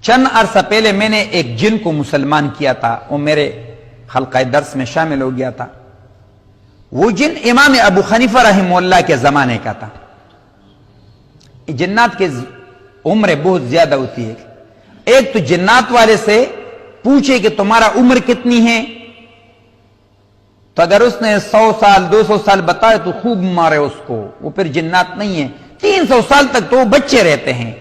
چند عرصہ پہلے میں نے ایک جن کو مسلمان کیا تھا، وہ میرے حلقہ درس میں شامل ہو گیا تھا۔ وہ جن امام ابو حنیفہ رحمہ اللہ کے زمانے کا تھا۔ جنات کی عمر بہت زیادہ ہوتی ہے۔ ایک تو جنات والے سے پوچھے کہ تمہارا عمر کتنی ہے، تو اگر اس نے 100 سال 200 سال بتایا تو خوب مارے اس کو، وہ پھر جنات نہیں ہے۔ 300 سال تک تو وہ بچے رہتے ہیں،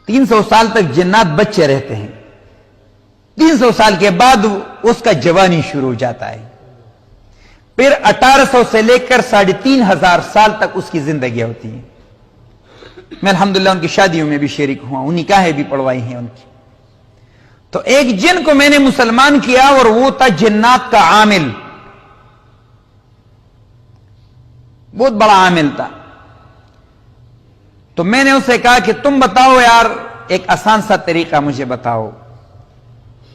300 سال تک جنات بچے رہتے ہیں۔ 300 سال کے بعد اس کا جوانی شروع ہو جاتا ہے۔ پھر 1800 سے لے کر 3500 سال تک اس کی زندگی ہوتی ہے۔ میں الحمدللہ ان کی شادیوں میں بھی شریک ہوا، ان نکاحیں بھی پڑھوائی ہیں ان کی۔ تو ایک جن کو میں نے مسلمان کیا اور وہ تھا جنات کا عامل، بہت بڑا عامل تھا۔ تو میں نے اسے کہا کہ تم بتاؤ یار، ایک آسان سا طریقہ مجھے بتاؤ،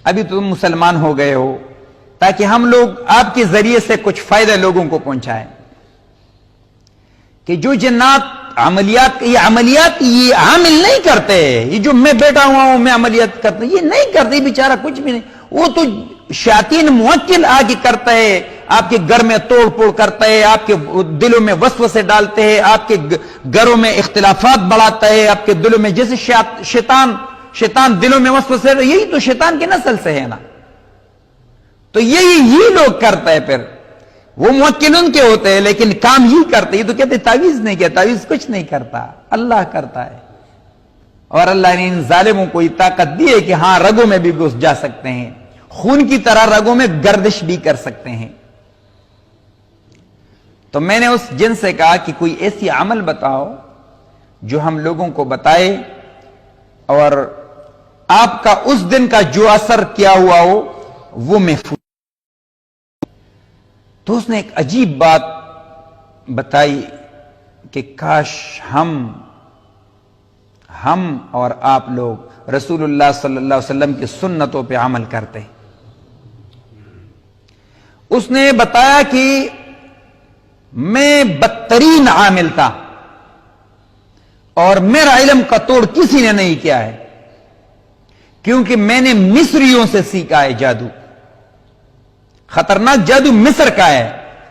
ابھی تم مسلمان ہو گئے ہو، تاکہ ہم لوگ آپ کے ذریعے سے کچھ فائدہ لوگوں کو پہنچائیں۔ کہ جو جنات عملیات یہ عامل نہیں کرتے، یہ جو میں بیٹھا ہوا ہوں میں عملیات کرتا ہوں، یہ نہیں کرتے، بیچارہ کچھ بھی نہیں، وہ تو شیاطین موکل آگے کرتا ہے، آپ کے گھر میں توڑ پھوڑ کرتا ہے، آپ کے دلوں میں وسوسے ڈالتے ہیں، آپ کے گھروں میں اختلافات بڑھاتا ہے، آپ کے دلوں میں جیسے شیطان دلوں میں وسوسے، یہی تو شیطان کی نسل سے ہے نا۔ تو یہی لوگ کرتا ہے، پھر وہ موکل ان کے ہوتے ہیں لیکن کام ہی کرتے ہیں۔ تو کہتے تعویذ نہیں کیا، تعویذ کچھ نہیں کرتا، اللہ کرتا ہے۔ اور اللہ نے ان ظالموں کو یہ طاقت دی ہے کہ ہاں رگوں میں بھی گھس جا سکتے ہیں، خون کی طرح رگوں میں گردش بھی کر سکتے ہیں۔ تو میں نے اس جن سے کہا کہ کوئی ایسی عمل بتاؤ جو ہم لوگوں کو بتائے اور آپ کا اس دن کا جو اثر کیا ہوا ہو وہ محفوظ۔ تو اس نے ایک عجیب بات بتائی کہ کاش ہم اور آپ لوگ رسول اللہ صلی اللہ علیہ وسلم کی سنتوں پہ عمل کرتے۔ اس نے بتایا کہ میں بدترین عامل تھا اور میرا علم کا توڑ کسی نے نہیں کیا ہے، کیونکہ میں نے مصریوں سے سیکھا ہے جادو۔ خطرناک جادو مصر کا ہے،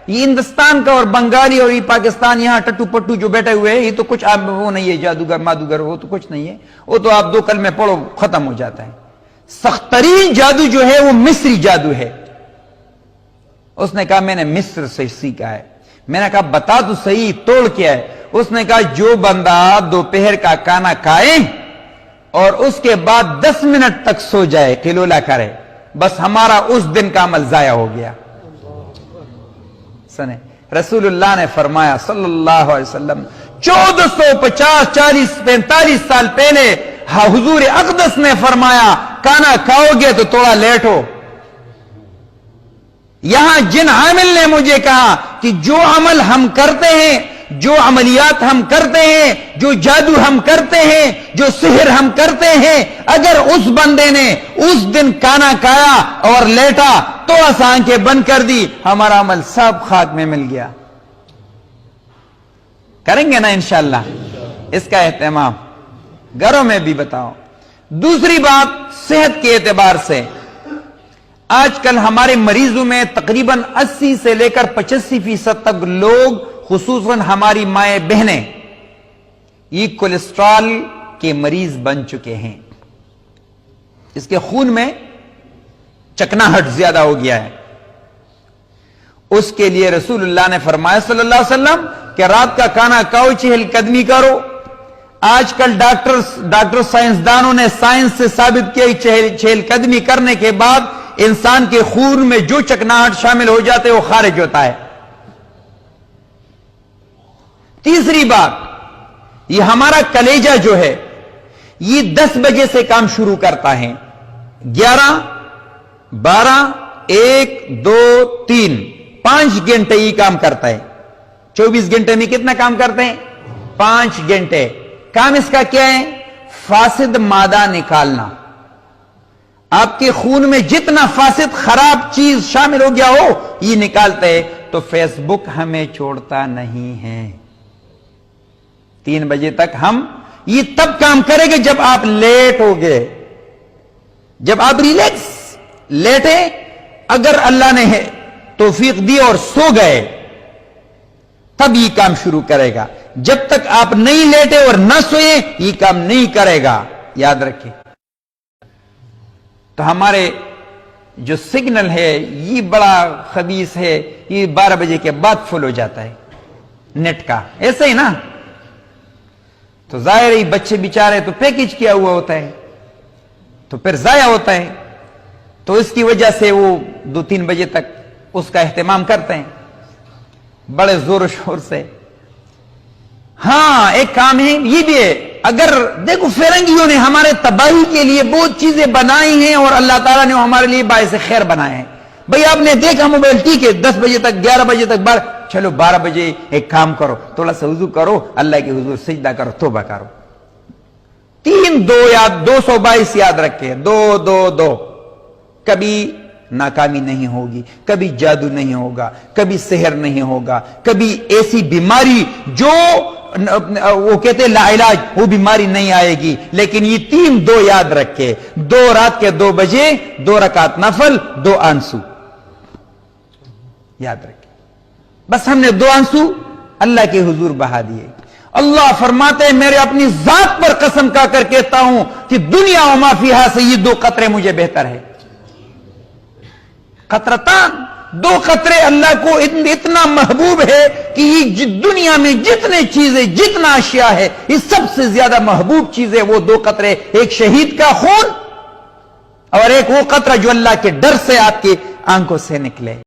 یہ ہندوستان کا اور بنگالی اور یہ پاکستان یہاں ٹٹو پٹو جو بیٹھے ہوئے ہیں، یہ تو کچھ وہ نہیں ہے، جادوگر مادوگر وہ تو کچھ نہیں ہے، وہ تو آپ 2 کلمے پڑھو ختم ہو جاتا ہے۔ سخت ترین جادو جو ہے وہ مصری جادو ہے۔ اس نے کہا میں نے مصر سے سیکھا ہے۔ میں نے کہا بتا تو صحیح توڑ کیا ہے؟ اس نے کہا جو بندہ دوپہر کا کھانا کھائے اور اس کے بعد 10 منٹ تک سو جائے، قلولہ کرے، بس ہمارا اس دن کا عمل ضائع ہو گیا۔ سنیں، رسول اللہ نے فرمایا صلی اللہ علیہ وسلم 1450 40 45 سال پہلے حضور اقدس نے فرمایا کھانا کھاؤ گے تو تھوڑا لیٹو۔ یہاں جن عامل نے مجھے کہا کہ جو عمل ہم کرتے ہیں، جو عملیات ہم کرتے ہیں، جو جادو ہم کرتے ہیں، جو سحر ہم کرتے ہیں، اگر اس بندے نے اس دن کھانا کھایا اور لیٹا تو آنکھیں بند کر دی، ہمارا عمل سب خاک میں مل گیا۔ کریں گے نا انشاءاللہ اس کا اہتمام، گھروں میں بھی بتاؤ۔ دوسری بات صحت کے اعتبار سے، آج کل ہمارے مریضوں میں تقریباً 80 سے لے کر 85% تک لوگ، خصوصاً ہماری مائیں بہنیں، یہ کولیسٹرول کے مریض بن چکے ہیں۔ اس کے خون میں چکناہٹ زیادہ ہو گیا ہے۔ اس کے لیے رسول اللہ نے فرمایا صلی اللہ علیہ وسلم کہ رات کا کھانا کھاؤ، 4 قدمی کرو۔ آج کل ڈاکٹر سائنسدانوں نے سائنس سے ثابت کیا 4 قدمی کرنے کے بعد انسان کے خون میں جو چکناہٹ شامل ہو جاتے وہ خارج ہوتا ہے۔ تیسری بات، یہ ہمارا کلیجہ جو ہے یہ 10 بجے سے کام شروع کرتا ہے، 11 12 1 2 3 5 گھنٹے یہ کام کرتا ہے۔ 24 گھنٹے میں کتنا کام کرتے ہیں؟ 5 گھنٹے۔ کام اس کا کیا ہے؟ فاسد مادہ نکالنا۔ آپ کے خون میں جتنا فاسد خراب چیز شامل ہو گیا ہو یہ نکالتے ہیں۔ تو فیس بک ہمیں چھوڑتا نہیں ہے، 3 بجے تک ہم یہ تب کام کرے گا جب آپ لیٹ ہو گئے، جب آپ ریلیکس لیٹے، اگر اللہ نے توفیق دی اور سو گئے تب یہ کام شروع کرے گا. جب تک آپ نہیں لیٹے اور نہ سوئے یہ کام نہیں کرے گا، یاد رکھیں. تو ہمارے جو سگنل ہے یہ بڑا خبیث ہے، یہ 12 بجے کے بعد فل ہو جاتا ہے نیٹ کا، ایسے ہی نا. تو ظاہر ہی بچے بیچارے تو پیکج کیا ہوا ہوتا ہے تو پھر ضائع ہوتا ہے، تو اس کی وجہ سے وہ 2-3 بجے تک اس کا اہتمام کرتے ہیں بڑے زور و شور سے. ہاں ایک کام ہے یہ بھی ہے، اگر دیکھو فرنگیوں نے ہمارے تباہی کے لیے بہت چیزیں بنائی ہیں اور اللہ تعالیٰ نے ہمارے لیے باعث خیر بنائے ہیں. بھئی آپ نے دیکھا موبائل ٹھیک ہے 10 بجے تک 11 بجے تک چلو 12 بجے ایک کام کرو، تھوڑا سا وضو کرو، اللہ کے حضور سجدہ کرو، توبہ کرو. 222 یاد رکھے، 2 کبھی ناکامی نہیں ہوگی، کبھی جادو نہیں ہوگا، کبھی سحر نہیں ہوگا، کبھی ایسی بیماری جو وہ کہتے ہیں لا علاج، وہ بیماری نہیں آئے گی. لیکن یہ 2 یاد رکھے، 2 رات کے 2 بجے 2 رکعت نفل، 2 آنسو یاد رکھے. بس ہم نے 2 آنسو اللہ کے حضور بہا دیے. اللہ فرماتے ہیں میرے اپنی ذات پر قسم کھا کر کہتا ہوں کہ دنیا و ما فیہا سے یہ 2 قطرے مجھے بہتر ہے. قطرتان، 2 قطرے اللہ کو اتنا محبوب ہے کہ یہ دنیا میں جتنے چیزیں، جتنا اشیاء ہے، یہ سب سے زیادہ محبوب چیز ہے وہ 2 قطرے. ایک شہید کا خون اور ایک وہ قطرہ جو اللہ کے ڈر سے آپ کی آنکھوں سے نکلے.